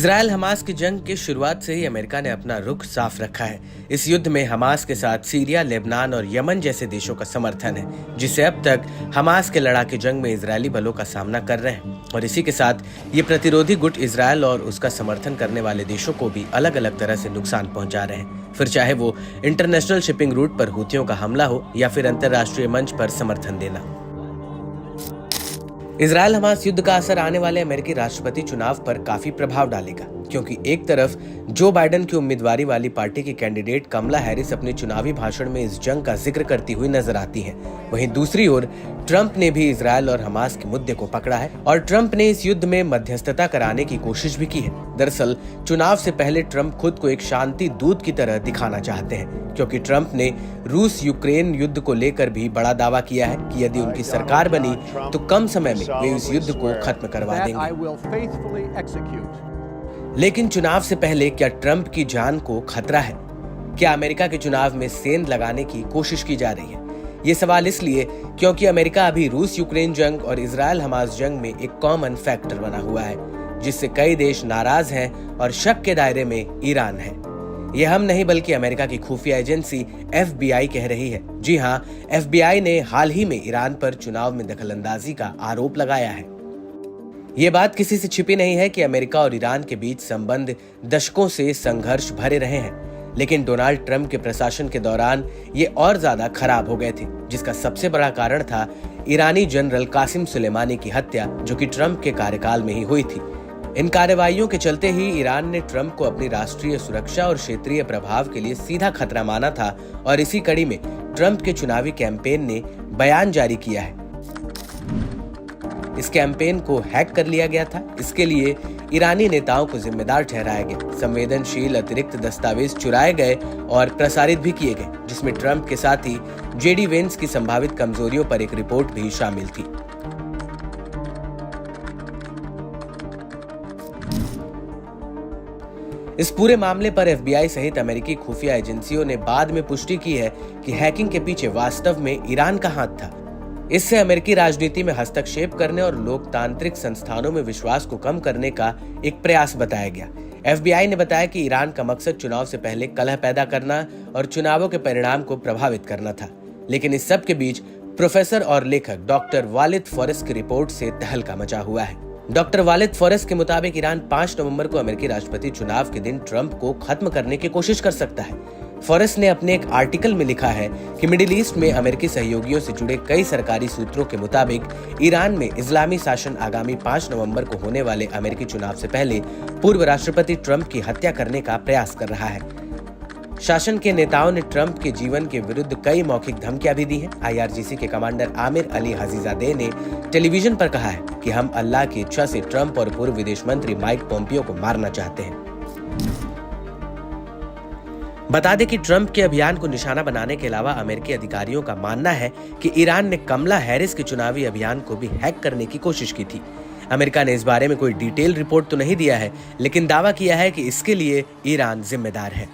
Israel Hamas की जंग की शुरुआत से ही अमेरिका ने अपना रुख साफ रखा है। इस युद्ध में हमास के साथ सीरिया, लेबनान और यमन जैसे देशों का समर्थन है, जिससे अब तक हमास के लड़ाके जंग में इजरायली बलों का सामना कर रहे हैं। और इसी के साथ ये प्रतिरोधी गुट इजराइल और उसका समर्थन करने वाले देशों को भी अलग अलग तरह से नुकसान पहुंचा रहे हैं, फिर चाहे वो इंटरनेशनल शिपिंग रूट पर हुतियों का हमला हो या फिर अंतर्राष्ट्रीय मंच पर समर्थन देना। इजराइल हमास युद्ध का असर आने वाले अमेरिकी राष्ट्रपति चुनाव पर काफी प्रभाव डालेगा, क्योंकि एक तरफ जो बाइडेन की उम्मीदवारी वाली पार्टी की कैंडिडेट कमला हैरिस अपने चुनावी भाषण में इस जंग का जिक्र करती हुई नजर आती हैं, वहीं दूसरी ओर ट्रंप ने भी इजराइल और हमास के मुद्दे को पकड़ा है और ट्रंप ने इस युद्ध में मध्यस्थता कराने की कोशिश भी की है। दरअसल चुनाव से पहले ट्रंप खुद को एक शांति दूत की तरह दिखाना चाहते हैं, क्योंकि ट्रंप ने रूस यूक्रेन युद्ध को लेकर भी बड़ा दावा किया है कि यदि उनकी सरकार बनी तो कम समय में वे इस युद्ध को खत्म करवा देंगे। लेकिन चुनाव से पहले क्या ट्रंप की जान को खतरा है? क्या अमेरिका के चुनाव में सेंध लगाने की कोशिश की जा रही है? ये सवाल इसलिए क्योंकि अमेरिका अभी रूस यूक्रेन जंग और इजराइल हमास जंग में एक कॉमन फैक्टर बना हुआ है, जिससे कई देश नाराज हैं और शक के दायरे में ईरान है। यह हम नहीं बल्कि अमेरिका की खुफिया एजेंसी FBI कह रही है। जी हाँ, FBI ने हाल ही में ईरान पर चुनाव में दखलंदाजी का आरोप लगाया है। ये बात किसी से छिपी नहीं है कि अमेरिका और ईरान के बीच संबंध दशकों से संघर्ष भरे रहे हैं, लेकिन डोनाल्ड ट्रंप के प्रशासन के दौरान ये और ज्यादा खराब हो गए थे, जिसका सबसे बड़ा कारण था ईरानी जनरल कासिम सुलेमानी की हत्या, जो कि ट्रंप के कार्यकाल में ही हुई थी। इन कार्रवाइयों के चलते ही ईरान ने ट्रंप को अपनी राष्ट्रीय सुरक्षा और क्षेत्रीय प्रभाव के लिए सीधा खतरा माना था और इसी कड़ी में ट्रंप के चुनावी कैंपेन ने बयान जारी किया है। इस कैंपेन को हैक कर लिया गया था। इसके लिए ईरानी नेताओं को जिम्मेदार ठहराया गया। संवेदनशील अतिरिक्त दस्तावेज चुराए गए और प्रसारित भी किए गए, जिसमें ट्रंप के साथ ही JD वेंस की संभावित कमजोरियों पर एक रिपोर्ट भी शामिल थी। इस पूरे मामले पर FBI सहित अमेरिकी खुफिया एजेंसियों ने बाद में पुष्टि की है कि हैकिंग के पीछे वास्तव में ईरान का हाथ था। इससे अमेरिकी राजनीति में हस्तक्षेप करने और लोकतांत्रिक संस्थानों में विश्वास को कम करने का एक प्रयास बताया गया। FBI ने बताया कि ईरान का मकसद चुनाव से पहले कलह पैदा करना और चुनावों के परिणाम को प्रभावित करना था। लेकिन इस सब के बीच प्रोफेसर और लेखक डॉक्टर वालिद फॉरेस्ट की रिपोर्ट से तहलका मचा हुआ है। डॉक्टर वालिद फॉरेस्ट के मुताबिक ईरान 5 नवंबर को अमेरिकी राष्ट्रपति चुनाव के दिन ट्रंप को खत्म करने की कोशिश कर सकता है। फॉरेस्ट ने अपने एक आर्टिकल में लिखा है कि मिडिल ईस्ट में अमेरिकी सहयोगियों से जुड़े कई सरकारी सूत्रों के मुताबिक ईरान में इस्लामी शासन आगामी 5 नवंबर को होने वाले अमेरिकी चुनाव से पहले पूर्व राष्ट्रपति ट्रंप की हत्या करने का प्रयास कर रहा है। शासन के नेताओं ने ट्रंप के जीवन के विरुद्ध कई मौखिक धमकियां भी दी हैं। IRGC के कमांडर आमिर अली हजीजादे ने टेलीविजन पर कहा है कि हम अल्लाह की इच्छा से ट्रंप और पूर्व विदेश मंत्री माइक पोम्पियो को मारना चाहते हैं। बता दें कि ट्रंप के अभियान को निशाना बनाने के अलावा अमेरिकी अधिकारियों का मानना है कि ईरान ने कमला हैरिस के चुनावी अभियान को भी हैक करने की कोशिश की थी। अमेरिका ने इस बारे में कोई डिटेल रिपोर्ट तो नहीं दिया है, लेकिन दावा किया है कि इसके लिए ईरान जिम्मेदार है।